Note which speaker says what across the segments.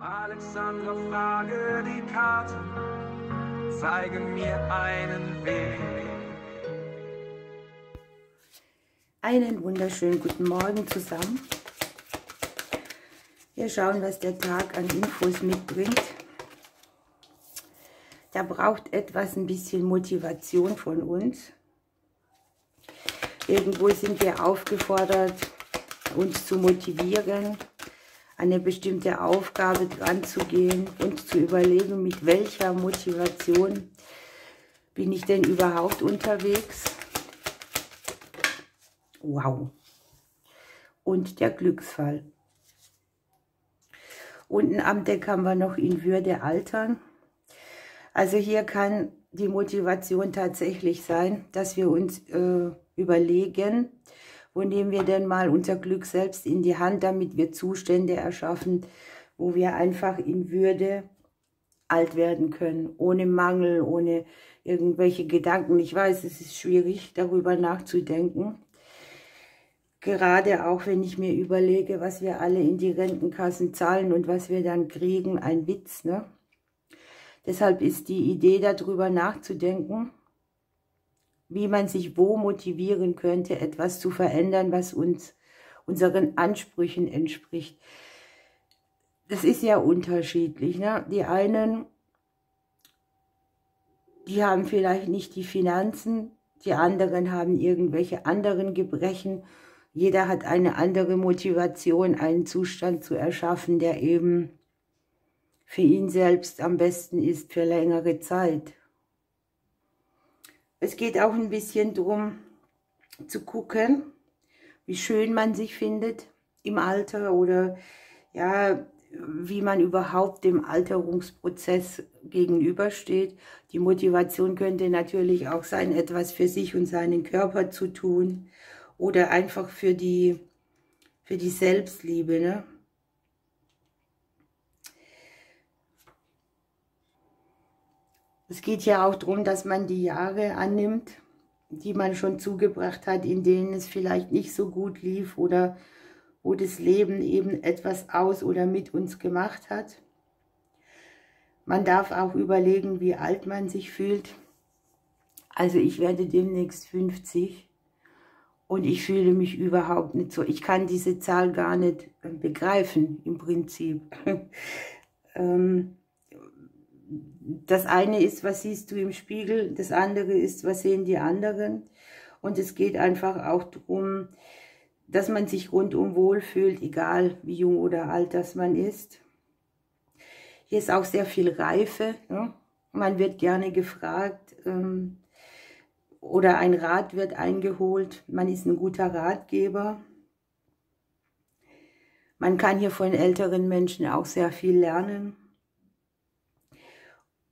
Speaker 1: Alexandra, frage die Karten, zeigen mir einen Weg.
Speaker 2: Einen wunderschönen guten Morgen zusammen. Wir schauen, was der Tag an Infos mitbringt. Da braucht etwas ein bisschen Motivation von uns. Irgendwo sind wir aufgefordert, uns zu motivieren, an eine bestimmte Aufgabe dran zu gehen und zu überlegen, mit welcher Motivation bin ich denn überhaupt unterwegs. Wow. Und der Glücksfall. Unten am Deck haben wir noch in Würde altern. Also hier kann die Motivation tatsächlich sein, dass wir uns überlegen, wo nehmen wir denn mal unser Glück selbst in die Hand, damit wir Zustände erschaffen, wo wir einfach in Würde alt werden können, ohne Mangel, ohne irgendwelche Gedanken. Ich weiß, es ist schwierig, darüber nachzudenken. Gerade auch, wenn ich mir überlege, was wir alle in die Rentenkassen zahlen und was wir dann kriegen, ein Witz, ne? Deshalb ist die Idee, darüber nachzudenken, wie man sich wo motivieren könnte, etwas zu verändern, was uns unseren Ansprüchen entspricht. Das ist ja unterschiedlich, ne? Die einen, die haben vielleicht nicht die Finanzen, die anderen haben irgendwelche anderen Gebrechen. Jeder hat eine andere Motivation, einen Zustand zu erschaffen, der eben für ihn selbst am besten ist für längere Zeit. Es geht auch ein bisschen darum, zu gucken, wie schön man sich findet im Alter oder ja, wie man überhaupt dem Alterungsprozess gegenübersteht. Die Motivation könnte natürlich auch sein, etwas für sich und seinen Körper zu tun oder einfach für die Selbstliebe, ne? Es geht ja auch darum, dass man die Jahre annimmt, die man schon zugebracht hat, in denen es vielleicht nicht so gut lief oder wo das Leben eben etwas aus oder mit uns gemacht hat. Man darf auch überlegen, wie alt man sich fühlt. Also ich werde demnächst 50 und ich fühle mich überhaupt nicht so. Ich kann diese Zahl gar nicht begreifen im Prinzip. Das eine ist, was siehst du im Spiegel, das andere ist, was sehen die anderen. Und es geht einfach auch darum, dass man sich rundum wohlfühlt, egal wie jung oder alt das man ist. Hier ist auch sehr viel Reife, ne? Man wird gerne gefragt oder ein Rat wird eingeholt. Man ist ein guter Ratgeber. Man kann hier von älteren Menschen auch sehr viel lernen.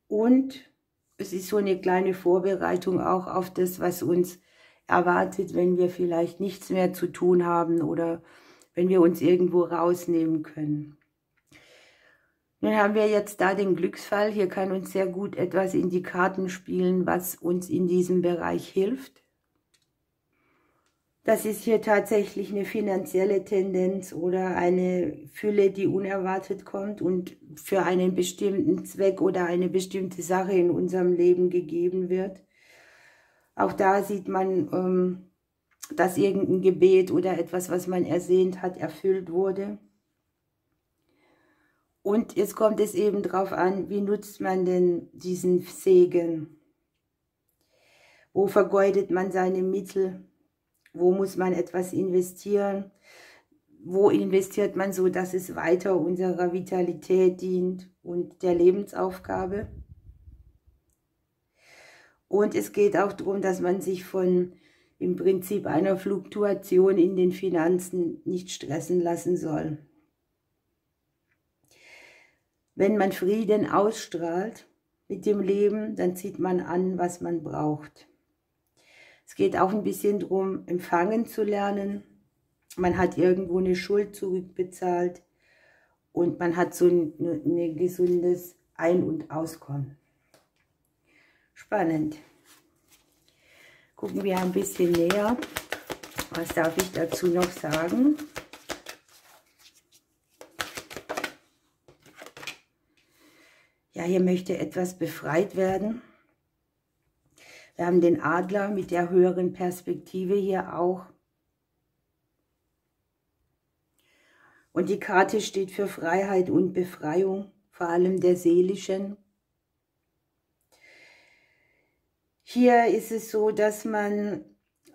Speaker 2: Und es ist so eine kleine Vorbereitung auch auf das, was uns erwartet, wenn wir vielleicht nichts mehr zu tun haben oder wenn wir uns irgendwo rausnehmen können. Nun haben wir jetzt da den Glücksfall. Hier kann uns sehr gut etwas in die Karten spielen, was uns in diesem Bereich hilft. Das ist hier tatsächlich eine finanzielle Tendenz oder eine Fülle, die unerwartet kommt und für einen bestimmten Zweck oder eine bestimmte Sache in unserem Leben gegeben wird. Auch da sieht man, dass irgendein Gebet oder etwas, was man ersehnt hat, erfüllt wurde. Und jetzt kommt es eben darauf an, wie nutzt man denn diesen Segen? Wo vergeudet man seine Mittel? Wo muss man etwas investieren? Wo investiert man so, dass es weiter unserer Vitalität dient und der Lebensaufgabe? Und es geht auch darum, dass man sich von im Prinzip einer Fluktuation in den Finanzen nicht stressen lassen soll. Wenn man Frieden ausstrahlt mit dem Leben, dann zieht man an, was man braucht. Es geht auch ein bisschen darum, empfangen zu lernen. Man hat irgendwo eine Schuld zurückbezahlt und man hat so ein gesundes Ein- und Auskommen. Spannend. Gucken wir ein bisschen näher. Was darf ich dazu noch sagen? Ja, hier möchte etwas befreit werden. Wir haben den Adler mit der höheren Perspektive hier auch. Und die Karte steht für Freiheit und Befreiung, vor allem der seelischen. Hier ist es so, dass man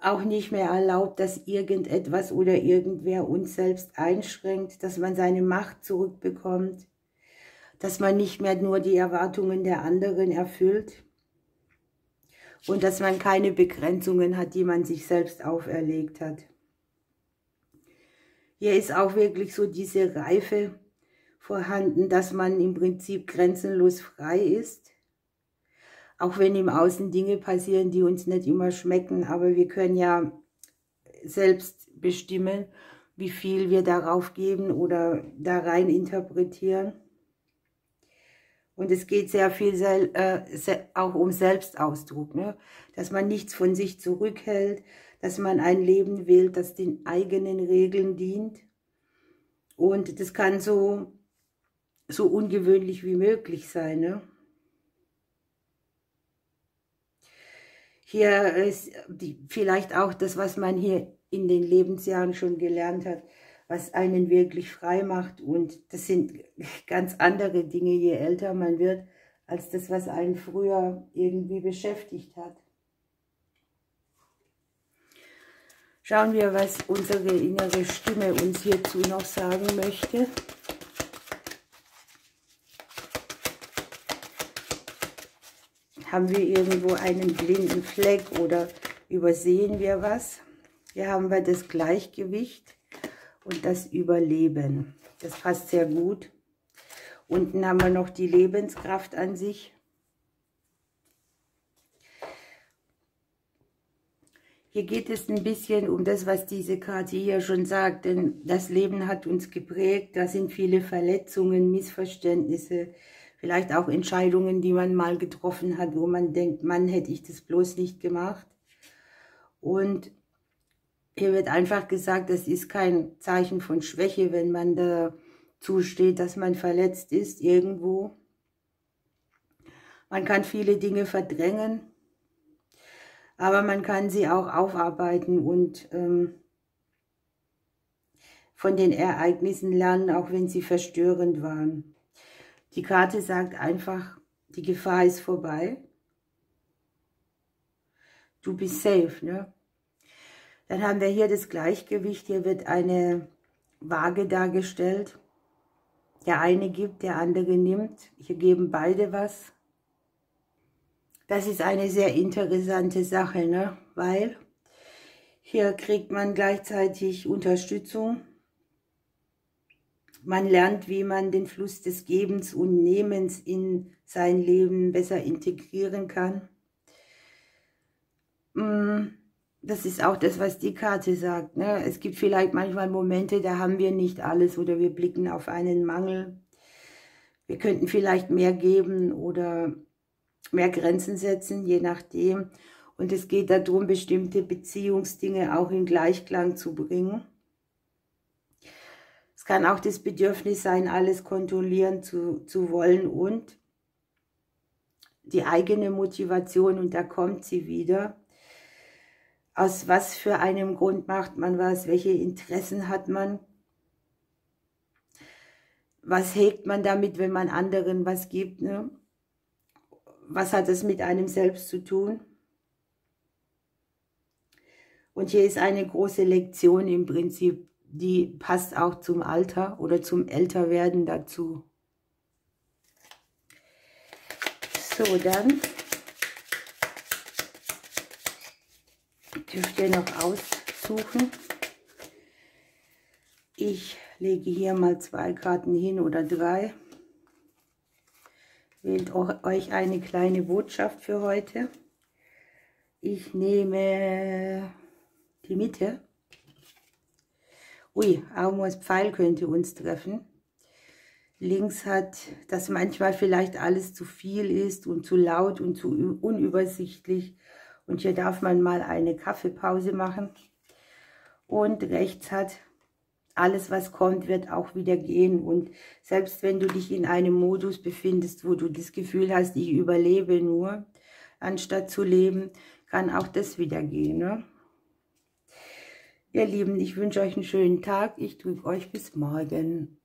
Speaker 2: auch nicht mehr erlaubt, dass irgendetwas oder irgendwer uns selbst einschränkt, dass man seine Macht zurückbekommt, dass man nicht mehr nur die Erwartungen der anderen erfüllt und dass man keine Begrenzungen hat, die man sich selbst auferlegt hat. Hier ist auch wirklich so diese Reife vorhanden, dass man im Prinzip grenzenlos frei ist. Auch wenn im Außen Dinge passieren, die uns nicht immer schmecken, aber wir können ja selbst bestimmen, wie viel wir darauf geben oder da rein interpretieren. Und es geht sehr viel auch um Selbstausdruck, ne? Dass man nichts von sich zurückhält, dass man ein Leben wählt, das den eigenen Regeln dient. Und das kann so ungewöhnlich wie möglich sein, ne? Hier ist vielleicht auch das, was man hier in den Lebensjahren schon gelernt hat, was einen wirklich frei macht. Und das sind ganz andere Dinge, je älter man wird, als das, was einen früher irgendwie beschäftigt hat. Schauen wir, was unsere innere Stimme uns hierzu noch sagen möchte. Haben wir irgendwo einen blinden Fleck oder übersehen wir was? Hier haben wir das Gleichgewicht und das Überleben. Das passt sehr gut. Unten haben wir noch die Lebenskraft an sich. Hier geht es ein bisschen um das, was diese Karte hier schon sagt, denn das Leben hat uns geprägt, da sind viele Verletzungen, Missverständnisse, vielleicht auch Entscheidungen, die man mal getroffen hat, wo man denkt, Mann, hätte ich das bloß nicht gemacht. Und hier wird einfach gesagt, das ist kein Zeichen von Schwäche, wenn man dazu steht, dass man verletzt ist irgendwo. Man kann viele Dinge verdrängen, aber man kann sie auch aufarbeiten und von den Ereignissen lernen, auch wenn sie verstörend waren. Die Karte sagt einfach, die Gefahr ist vorbei. Du bist safe, ne? Dann haben wir hier das Gleichgewicht. Hier wird eine Waage dargestellt. Der eine gibt, der andere nimmt. Hier geben beide was. Das ist eine sehr interessante Sache, ne? Weil hier kriegt man gleichzeitig Unterstützung. Man lernt, wie man den Fluss des Gebens und Nehmens in sein Leben besser integrieren kann. Das ist auch das, was die Karte sagt, ne? Es gibt vielleicht manchmal Momente, da haben wir nicht alles oder wir blicken auf einen Mangel. Wir könnten vielleicht mehr geben oder mehr Grenzen setzen, je nachdem. Und es geht darum, bestimmte Beziehungsdinge auch in Gleichklang zu bringen. Es kann auch das Bedürfnis sein, alles kontrollieren zu wollen und die eigene Motivation, und da kommt sie wieder. Aus was für einem Grund macht man was? Welche Interessen hat man? Was hegt man damit, wenn man anderen was gibt, ne? Was hat es mit einem selbst zu tun? Und hier ist eine große Lektion im Prinzip, die passt auch zum Alter oder zum Älterwerden dazu. So, dann dürft ihr noch aussuchen. Ich lege hier mal 2 Karten hin oder 3. Wählt euch eine kleine Botschaft für heute. Ich nehme die Mitte. Ui, Amors Pfeil könnte uns treffen. Links hat, dass manchmal vielleicht alles zu viel ist und zu laut und zu unübersichtlich. Und hier darf man mal eine Kaffeepause machen. Und rechts hat, alles, was kommt, wird auch wieder gehen. Und selbst wenn du dich in einem Modus befindest, wo du das Gefühl hast, ich überlebe nur, anstatt zu leben, kann auch das wieder gehen. Ne? Ihr Lieben, ich wünsche euch einen schönen Tag. Ich drücke euch bis morgen.